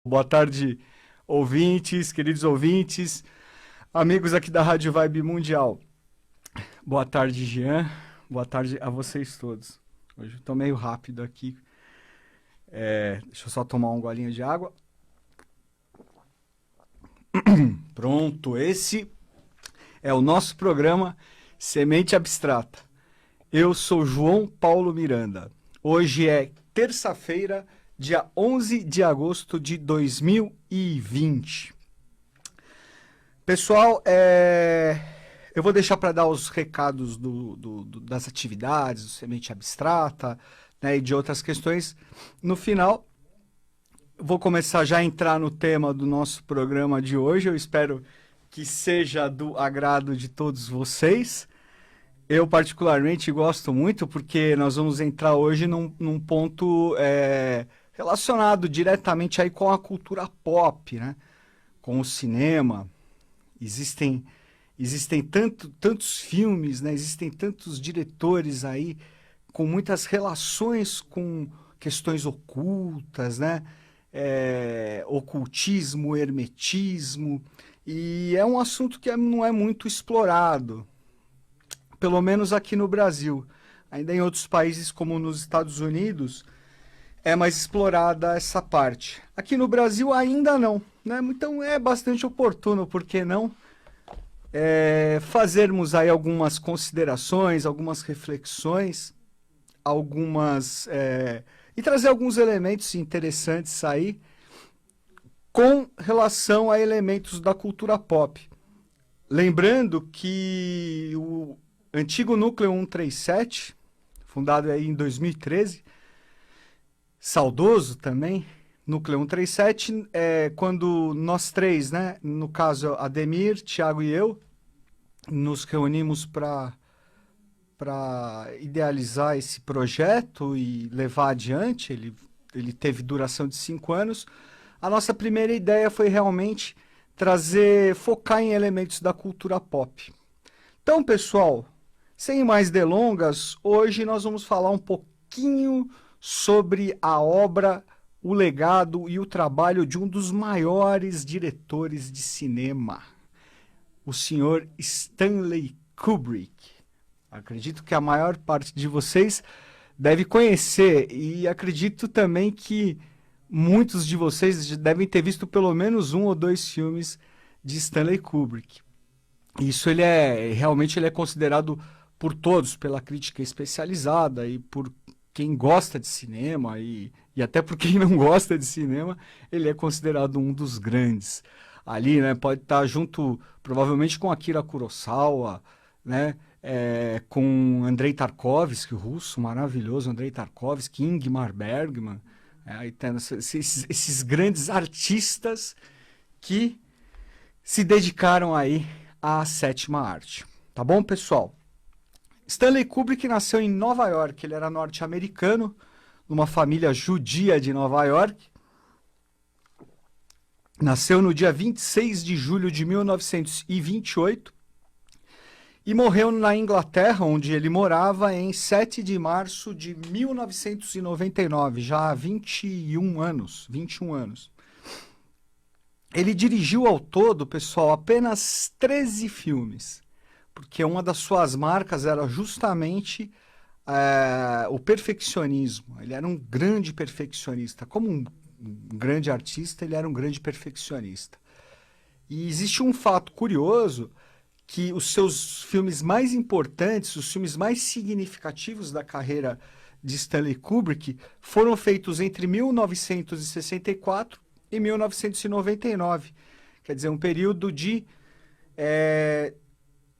Boa tarde, ouvintes, queridos ouvintes, amigos aqui da Rádio Vibe Mundial. Boa tarde, Jean. Boa tarde a vocês todos. Hoje eu tô meio rápido aqui. Deixa eu só tomar um golinho de água. Pronto, esse é o nosso programa Semente Abstrata. Eu sou João Paulo Miranda. Hoje é terça-feira, dia 11 de agosto de 2020. Pessoal, eu vou deixar para dar os recados das atividades, do Semente Abstrata, né, e de outras questões. No final, vou começar já a entrar no tema do nosso programa de hoje. Eu espero que seja do agrado de todos vocês. Eu particularmente gosto muito porque nós vamos entrar hoje num ponto relacionado diretamente aí com a cultura pop, né? Com o cinema. Existem tantos filmes, né? Existem tantos diretores aí com muitas relações com questões ocultas, né? Ocultismo, hermetismo, e é um assunto que não é muito explorado, pelo menos aqui no Brasil. Ainda em outros países, como nos Estados Unidos, é mais explorada essa parte. Aqui no Brasil ainda não, né? Então é bastante oportuno, por que não, fazermos aí algumas considerações, algumas reflexões, e trazer alguns elementos interessantes aí com relação a elementos da cultura pop. Lembrando que o antigo Núcleo 137, fundado aí em 2013, saudoso também, Núcleo 137, quando nós três, né, no caso Ademir, Thiago e eu, nos reunimos para idealizar esse projeto e levar adiante. Ele teve duração de 5 anos. A nossa primeira ideia foi realmente focar em elementos da cultura pop. Então, pessoal, sem mais delongas, hoje nós vamos falar um pouquinho sobre a obra, o legado e o trabalho de um dos maiores diretores de cinema, o senhor Stanley Kubrick. Acredito que a maior parte de vocês deve conhecer, e acredito também que muitos de vocês devem ter visto pelo menos um ou dois filmes de Stanley Kubrick. Isso realmente ele é considerado por todos, pela crítica especializada e por quem gosta de cinema e até por quem não gosta de cinema, ele é considerado um dos grandes. Ali, né, pode estar junto, provavelmente, com Akira Kurosawa, né, com Andrei Tarkovsky, o russo maravilhoso Andrei Tarkovsky, Ingmar Bergman, aí tem esses grandes artistas que se dedicaram aí à sétima arte. Tá bom, pessoal? Stanley Kubrick nasceu em Nova York. Ele era norte-americano, numa família judia de Nova York. Nasceu no dia 26 de julho de 1928 e morreu na Inglaterra, onde ele morava, em 7 de março de 1999, já há 21 anos. Ele dirigiu ao todo, pessoal, apenas 13 filmes, porque uma das suas marcas era justamente o perfeccionismo. Ele era um grande perfeccionista. Como um grande artista, ele era um grande perfeccionista. E existe um fato curioso, que os seus filmes mais importantes, os filmes mais significativos da carreira de Stanley Kubrick foram feitos entre 1964 e 1999. Quer dizer, um período de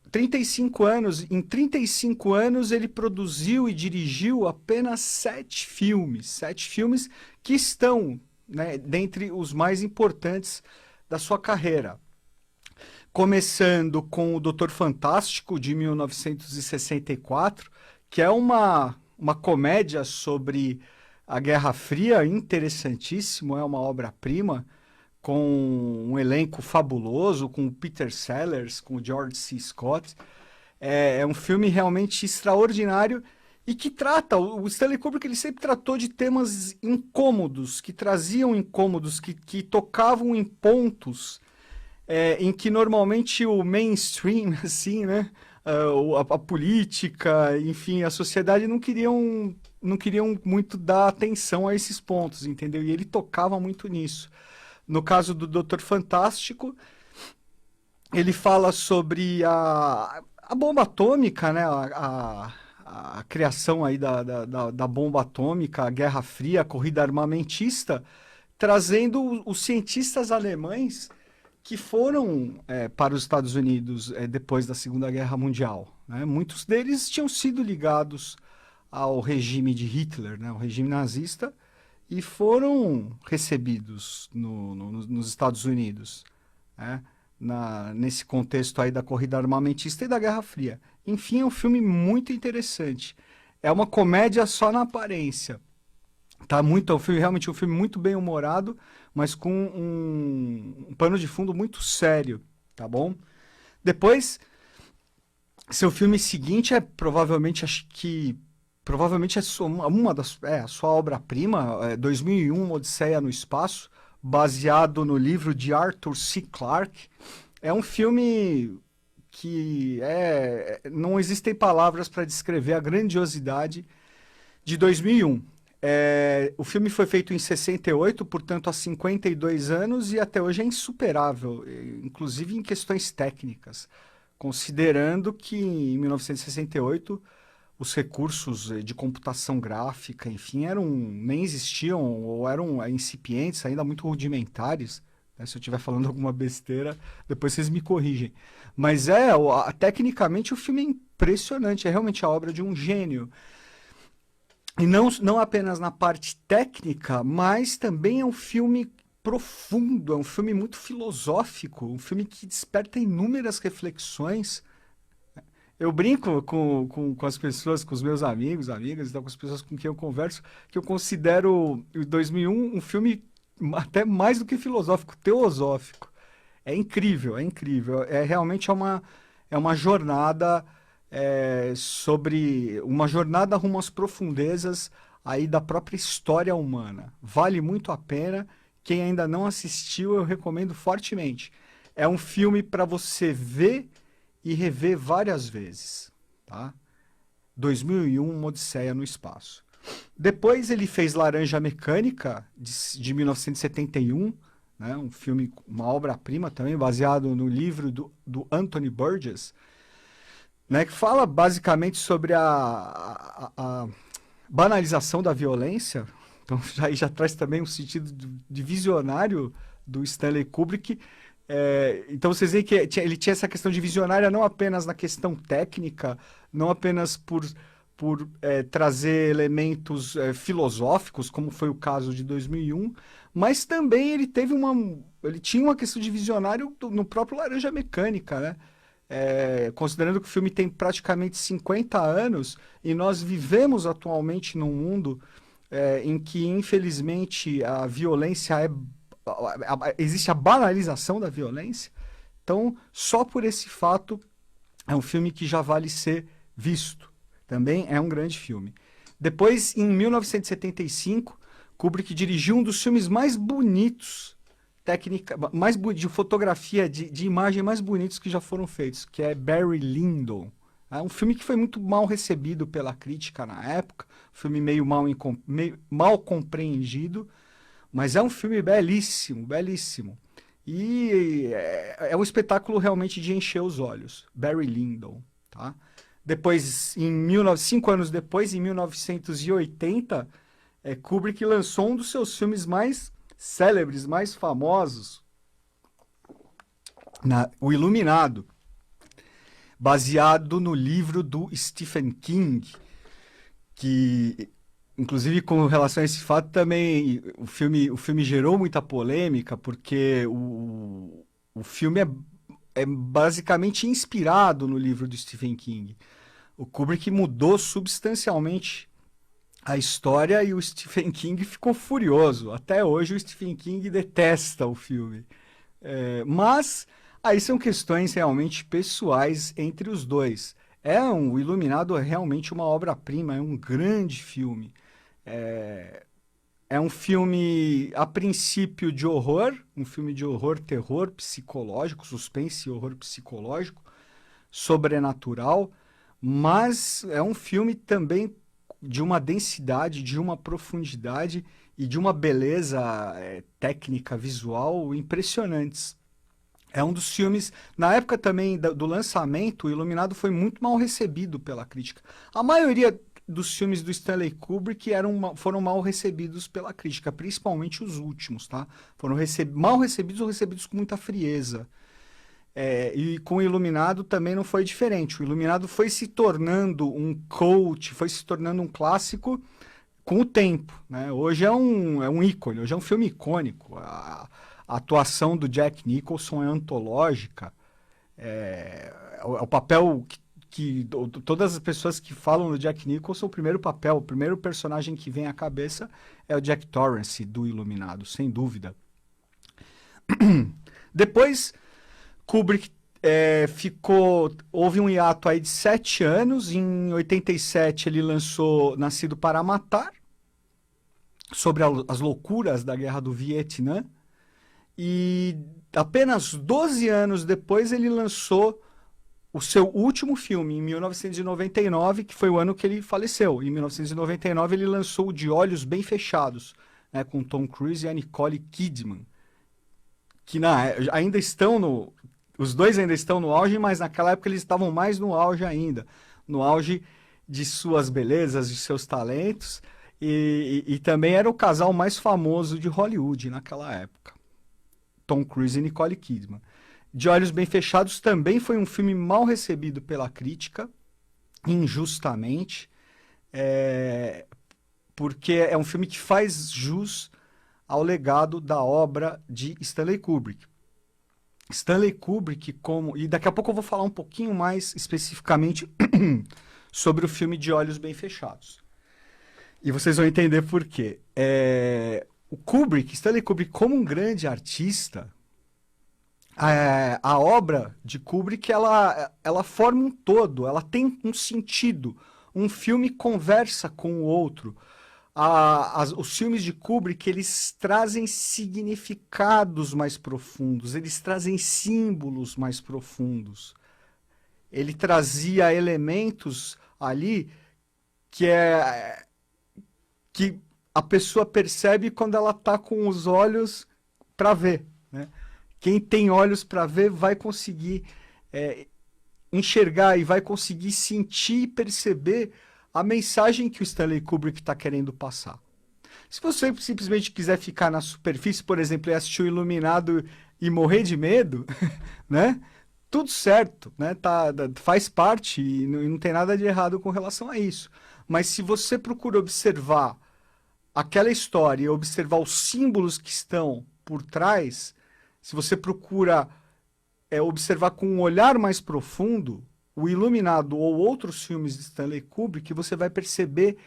35 anos. Em 35 anos ele produziu e dirigiu apenas 7 filmes. 7 filmes que estão, né, dentre os mais importantes da sua carreira. Começando com o Doutor Fantástico, de 1964, que é uma comédia sobre a Guerra Fria, interessantíssimo, é uma obra-prima, com um elenco fabuloso, com o Peter Sellers, com o George C. Scott. É um filme realmente extraordinário e que trata, o Stanley Kubrick ele sempre tratou de temas incômodos, que traziam incômodos, que tocavam em pontos em que normalmente o mainstream, assim, né, a política, enfim, a sociedade não queriam muito dar atenção a esses pontos, entendeu? E ele tocava muito nisso. No caso do Doutor Fantástico, ele fala sobre a bomba atômica, né? A criação aí da bomba atômica, a Guerra Fria, a corrida armamentista, trazendo os cientistas alemães que foram para os Estados Unidos depois da Segunda Guerra Mundial, né? Muitos deles tinham sido ligados ao regime de Hitler, né? O regime nazista, e foram recebidos nos Estados Unidos, né? Nesse contexto aí da corrida armamentista e da Guerra Fria. Enfim, é um filme muito interessante. É uma comédia só na aparência. Tá muito, é um filme, realmente um filme muito bem humorado, mas com um pano de fundo muito sério, tá bom? Depois, seu filme seguinte é provavelmente, acho que provavelmente uma das, a sua obra-prima, 2001, Odisseia no Espaço, baseado no livro de Arthur C. Clarke. É um filme que não existem palavras para descrever a grandiosidade de 2001. O filme foi feito em 68, portanto há 52 anos, e até hoje é insuperável, inclusive em questões técnicas, considerando que em 1968 os recursos de computação gráfica, enfim, nem existiam ou eram incipientes, ainda muito rudimentares, né? Se eu estiver falando alguma besteira, depois vocês me corrigem. Mas tecnicamente o filme é impressionante, é realmente a obra de um gênio. E não apenas na parte técnica, mas também é um filme profundo, é um filme muito filosófico, um filme que desperta inúmeras reflexões. Eu brinco com as pessoas, com os meus amigos, amigas, então, com as pessoas com quem eu converso, que eu considero o 2001 um filme até mais do que filosófico, teosófico. É incrível, é incrível. Realmente é uma jornada sobre uma jornada rumo às profundezas aí da própria história humana. Vale muito a pena. Quem ainda não assistiu, eu recomendo fortemente. É um filme para você ver e rever várias vezes, tá? 2001, Uma Odisseia no Espaço. Depois ele fez Laranja Mecânica, de 1971, né? Um filme, uma obra-prima também, baseado no livro do Anthony Burgess, né? Que fala basicamente sobre a banalização da violência. Então já traz também um sentido de visionário do Stanley Kubrick. Então vocês veem que ele tinha essa questão de visionária não apenas na questão técnica, não apenas por trazer elementos filosóficos, como foi o caso de 2001, mas também ele tinha uma questão de visionário no próprio Laranja Mecânica, né? Considerando que o filme tem praticamente 50 anos e nós vivemos atualmente num mundo em que, infelizmente, a violência existe a banalização da violência. Então, só por esse fato, é um filme que já vale ser visto. Também é um grande filme. Depois, em 1975, Kubrick dirigiu um dos filmes mais bonitos, de fotografia, de imagem mais bonitos que já foram feitos, que é Barry Lyndon. É um filme que foi muito mal recebido pela crítica na época, um filme meio mal compreendido, mas é um filme belíssimo, belíssimo. E é um espetáculo realmente de encher os olhos. Barry Lyndon, tá? Depois, 5 anos depois, em 1980, Kubrick lançou um dos seus filmes mais célebres, mais famosos, O Iluminado, baseado no livro do Stephen King, que, inclusive, com relação a esse fato, também o filme gerou muita polêmica, porque o filme é basicamente inspirado no livro do Stephen King. O Kubrick mudou substancialmente a história e o Stephen King ficou furioso. Até hoje o Stephen King detesta o filme. Mas aí são questões realmente pessoais entre os dois. O Iluminado é realmente uma obra-prima, é um grande filme. É, é um filme, a princípio, de horror, um filme de horror, terror psicológico, suspense e horror psicológico, sobrenatural, mas é um filme também de uma densidade, de uma profundidade e de uma beleza técnica, visual impressionantes. É um dos filmes, na época também do lançamento, o Iluminado foi muito mal recebido pela crítica. A maioria dos filmes do Stanley Kubrick foram mal recebidos pela crítica, principalmente os últimos, tá? Foram mal recebidos ou recebidos com muita frieza. E com o Iluminado também não foi diferente. O Iluminado foi se tornando um cult, foi se tornando um clássico com o tempo, né? Hoje é um ícone, hoje é um filme icônico. A atuação do Jack Nicholson é antológica. É o papel todas as pessoas que falam do Jack Nicholson, o primeiro papel, o primeiro personagem que vem à cabeça é o Jack Torrance do Iluminado, sem dúvida. Depois, Kubrick houve um hiato aí de 7 anos. Em 87 ele lançou Nascido para Matar, sobre as loucuras da Guerra do Vietnã. E apenas 12 anos depois ele lançou o seu último filme, em 1999, que foi o ano que ele faleceu. Em 1999 ele lançou De Olhos Bem Fechados, né, com Tom Cruise e a Nicole Kidman, que ainda estão os dois ainda estão no auge, mas naquela época eles estavam mais no auge ainda, no auge de suas belezas, de seus talentos, e também era o casal mais famoso de Hollywood naquela época. Tom Cruise e Nicole Kidman. De Olhos Bem Fechados também foi um filme mal recebido pela crítica, injustamente, porque é um filme que faz jus ao legado da obra de Stanley Kubrick. Stanley Kubrick, e daqui a pouco eu vou falar um pouquinho mais especificamente sobre o filme De Olhos Bem Fechados. E vocês vão entender por quê. Stanley Kubrick, como um grande artista, a obra de Kubrick ela forma um todo, ela tem um sentido. Um filme conversa com o outro. Os filmes de Kubrick, eles trazem significados mais profundos, eles trazem símbolos mais profundos. Ele trazia elementos ali que a pessoa percebe quando ela está com os olhos para ver, né? Quem tem olhos para ver vai conseguir enxergar e vai conseguir sentir e perceber a mensagem que o Stanley Kubrick está querendo passar. Se você simplesmente quiser ficar na superfície, por exemplo, e assistir o Iluminado e morrer de medo, né? Tudo certo, né? Faz parte e não tem nada de errado com relação a isso. Mas se você procura observar aquela história e observar os símbolos que estão por trás, se você procura observar com um olhar mais profundo, o Iluminado ou outros filmes de Stanley Kubrick, você vai perceber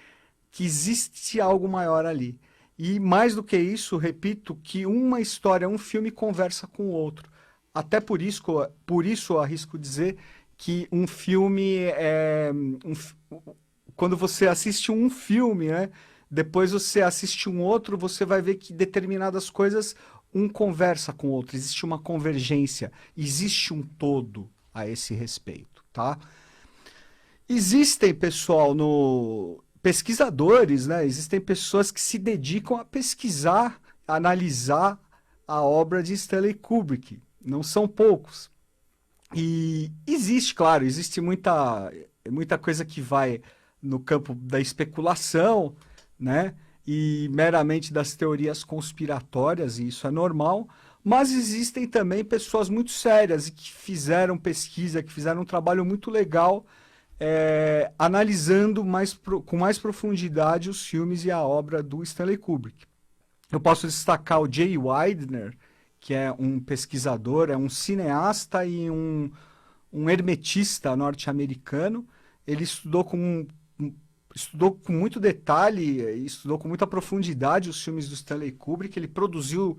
que existe algo maior ali. E mais do que isso, repito, que uma história, um filme conversa com o outro. Até por isso eu arrisco dizer que um filme quando você assiste um filme, né, depois você assiste um outro, você vai ver que determinadas coisas um conversa com o outro, existe uma convergência, existe um todo a esse respeito, tá? Existem, pessoal, pesquisadores, né? Existem pessoas que se dedicam a pesquisar, a analisar a obra de Stanley Kubrick. Não são poucos. E claro, existe muita coisa que vai no campo da especulação, né? E meramente das teorias conspiratórias, e isso é normal, mas existem também pessoas muito sérias e que fizeram pesquisa, que fizeram um trabalho muito legal, analisando com mais profundidade os filmes e a obra do Stanley Kubrick. Eu posso destacar o Jay Weidner, que é um pesquisador, é um cineasta e um hermetista norte-americano. Ele estudou com muito detalhe, estudou com muita profundidade os filmes do Stanley Kubrick. Ele produziu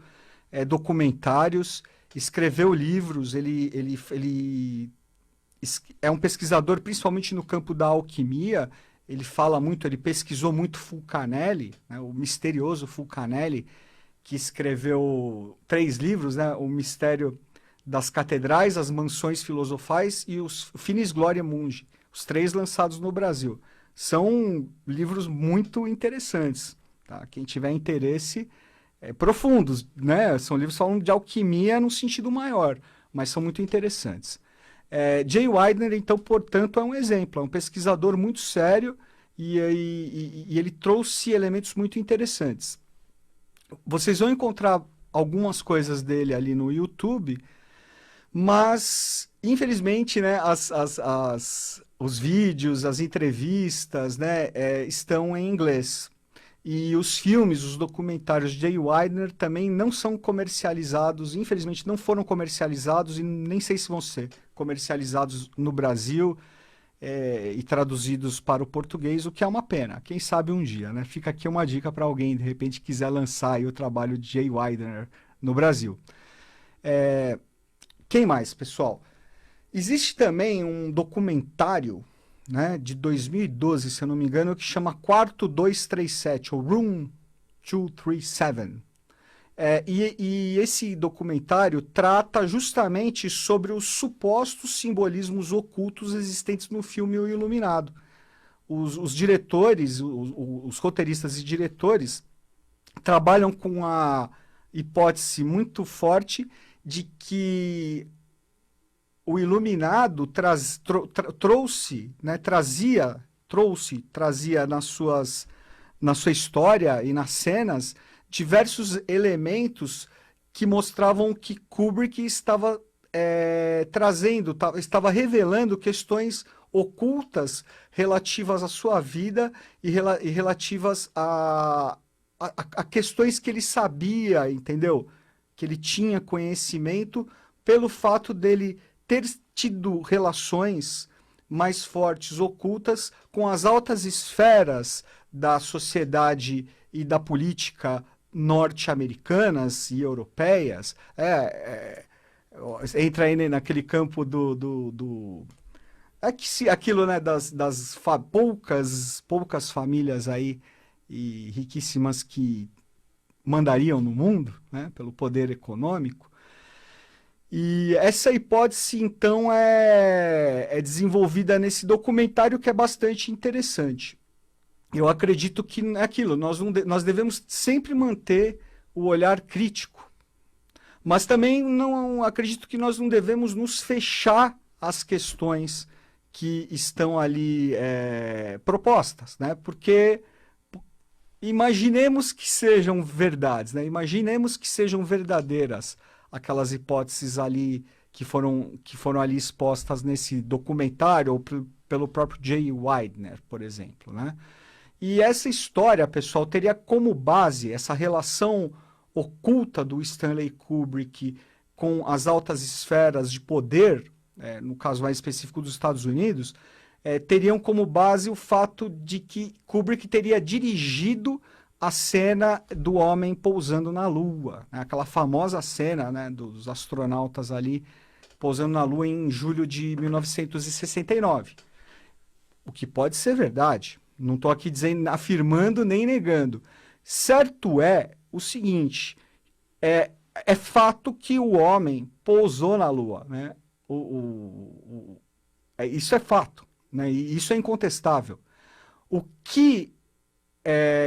documentários, escreveu livros, ele é um pesquisador principalmente no campo da alquimia. Ele fala muito, ele pesquisou muito Fulcanelli, né, o misterioso Fulcanelli, que escreveu 3 livros, né, O Mistério das Catedrais, As Mansões Filosofais e os Finis Gloria Mundi, os 3 lançados no Brasil. São livros muito interessantes, tá? Quem tiver interesse, profundos, né? São livros falando de alquimia no sentido maior, mas são muito interessantes. Jay Weidner, então, portanto, é um exemplo, é um pesquisador muito sério e ele trouxe elementos muito interessantes. Vocês vão encontrar algumas coisas dele ali no YouTube, mas, infelizmente, né, os vídeos, as entrevistas, né, estão em inglês. E os filmes, os documentários de Jay Weidner também não são comercializados, infelizmente não foram comercializados e nem sei se vão ser comercializados no Brasil e traduzidos para o português, o que é uma pena. Quem sabe um dia, né? Fica aqui uma dica para alguém, de repente, quiser lançar aí o trabalho de Jay Weidner no Brasil. Quem mais, pessoal? Existe também um documentário, né, de 2012, se eu não me engano, que chama Quarto 237, ou Room 237. E esse documentário trata justamente sobre os supostos simbolismos ocultos existentes no filme O Iluminado. Os diretores, os roteiristas e diretores trabalham com a hipótese muito forte de que o Iluminado trazia na sua história e nas cenas diversos elementos que mostravam que Kubrick estava estava revelando questões ocultas relativas à sua vida e relativas a questões que ele sabia, entendeu? Que ele tinha conhecimento pelo fato dele ter tido relações mais fortes, ocultas, com as altas esferas da sociedade e da política norte-americanas e europeias. Entra aí naquele campo aquilo, né, das poucas famílias aí e riquíssimas que mandariam no mundo, né, pelo poder econômico. E essa hipótese, então, é desenvolvida nesse documentário, que é bastante interessante. Eu acredito que é aquilo, nós devemos sempre manter o olhar crítico, mas também não acredito que nós não devemos nos fechar às questões que estão ali propostas, né? Porque imaginemos que sejam verdades, né? Imaginemos que sejam verdadeiras aquelas hipóteses ali que foram ali expostas nesse documentário ou pelo próprio Jay Weidner, por exemplo, né? E essa história, pessoal, teria como base essa relação oculta do Stanley Kubrick com as altas esferas de poder, no caso mais específico dos Estados Unidos, teriam como base o fato de que Kubrick teria dirigido a cena do homem pousando na Lua, né? Aquela famosa cena, né, dos astronautas ali pousando na Lua em julho de 1969. O que pode ser verdade. Não estou aqui afirmando nem negando. Certo é o seguinte, é fato que o homem pousou na Lua, né? Isso é fato, né? E isso é incontestável. O que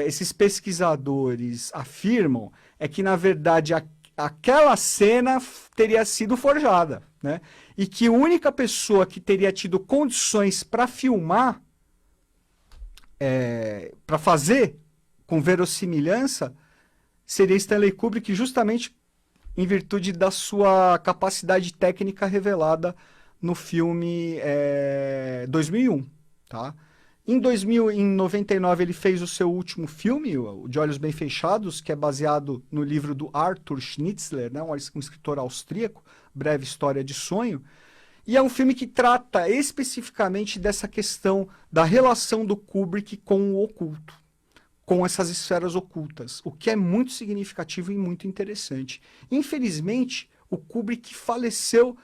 esses pesquisadores afirmam é que, na verdade, aquela cena teria sido forjada, né? E que a única pessoa que teria tido condições para filmar, para fazer com verossimilhança, seria Stanley Kubrick, justamente em virtude da sua capacidade técnica revelada no filme 2001, tá? Em 99 ele fez o seu último filme, o De Olhos Bem Fechados, que é baseado no livro do Arthur Schnitzler, né, um escritor austríaco, Breve História de Sonho. E é um filme que trata especificamente dessa questão da relação do Kubrick com o oculto, com essas esferas ocultas, o que é muito significativo e muito interessante. Infelizmente, o Kubrick faleceu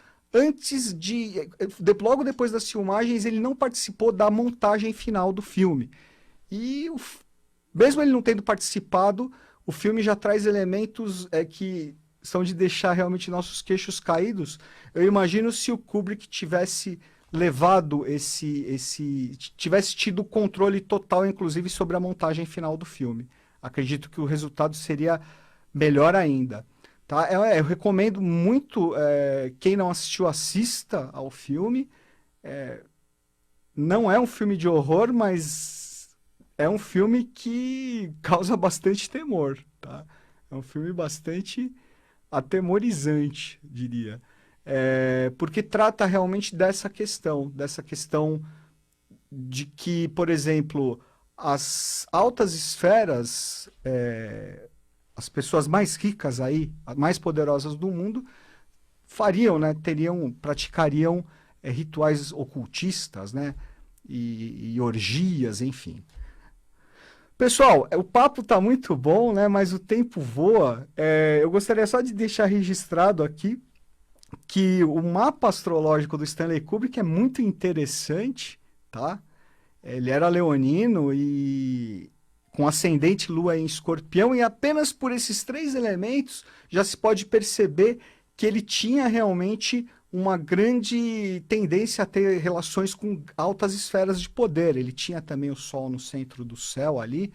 logo depois das filmagens, ele não participou da montagem final do filme. E mesmo ele não tendo participado, o filme já traz elementos que são de deixar realmente nossos queixos caídos. Eu imagino se o Kubrick tivesse levado tivesse tido controle total, inclusive, sobre a montagem final do filme. Acredito que o resultado seria melhor ainda. Tá? Eu recomendo muito, quem não assistiu, assista ao filme. Não é um filme de horror, mas é um filme que causa bastante temor. Tá? É um filme bastante atemorizante, diria. Porque trata realmente dessa questão de que, por exemplo, as altas esferas, as pessoas mais ricas aí, as mais poderosas do mundo, fariam, né, praticariam rituais ocultistas, né, e orgias, enfim. Pessoal, o papo tá muito bom, né, mas o tempo voa. Eu gostaria só de deixar registrado aqui que o mapa astrológico do Stanley Kubrick é muito interessante, tá? Ele era leonino e com ascendente lua em escorpião, e apenas por esses 3 elementos já se pode perceber que ele tinha realmente uma grande tendência a ter relações com altas esferas de poder. Ele tinha também o Sol no centro do céu ali,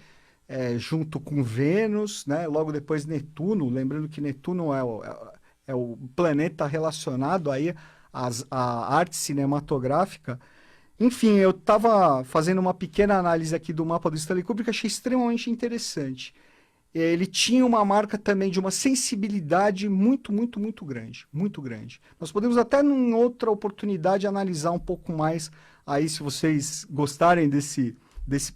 junto com Vênus, né? Logo depois Netuno, lembrando que Netuno é o planeta relacionado aí à arte cinematográfica. Enfim, eu estava fazendo uma pequena análise aqui do mapa do Stanley Kubrick, achei extremamente interessante. Ele tinha uma marca também de uma sensibilidade muito, muito, muito grande, muito grande. Nós podemos até em outra oportunidade analisar um pouco mais aí, se vocês gostarem desse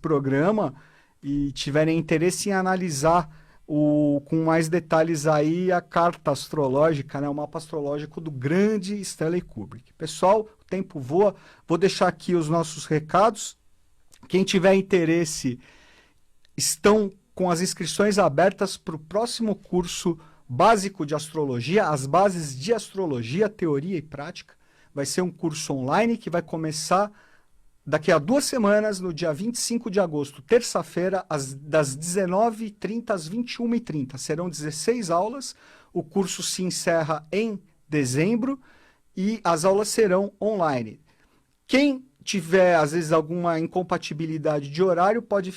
programa e tiverem interesse em analisar com mais detalhes aí a carta astrológica, né, o mapa astrológico do grande Stanley Kubrick. Pessoal, o tempo voa. Vou deixar aqui os nossos recados. Quem tiver interesse, estão com as inscrições abertas para o próximo curso básico de astrologia, as bases de astrologia, teoria e prática. Vai ser um curso online que vai começar daqui a 2 semanas, no dia 25 de agosto, terça-feira, das 19h30 às 21h30. Serão 16 aulas. O curso se encerra em dezembro e as aulas serão online. Quem tiver, às vezes, alguma incompatibilidade de horário, pode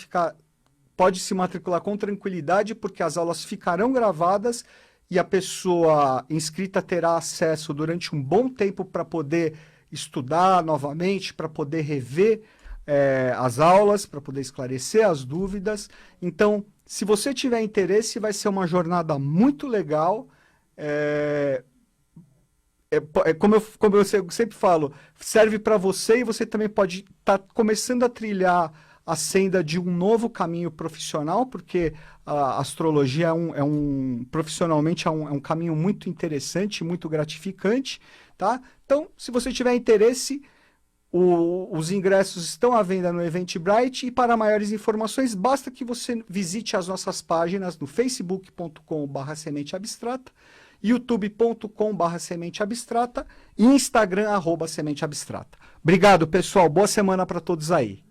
se matricular com tranquilidade, porque as aulas ficarão gravadas e a pessoa inscrita terá acesso durante um bom tempo para poder estudar novamente, para poder rever as aulas, para poder esclarecer as dúvidas. Então, se você tiver interesse, vai ser uma jornada muito legal. Como eu sempre falo, serve para você, e você também pode estar começando a trilhar a senda de um novo caminho profissional, porque a astrologia profissionalmente é um caminho muito interessante, muito gratificante, tá? Então, se você tiver interesse, os ingressos estão à venda no Eventbrite, e para maiores informações, basta que você visite as nossas páginas no facebook.com/sementeabstrata, youtube.com/sementeabstrata e Instagram @sementeabstrata. Obrigado, pessoal. Boa semana para todos aí.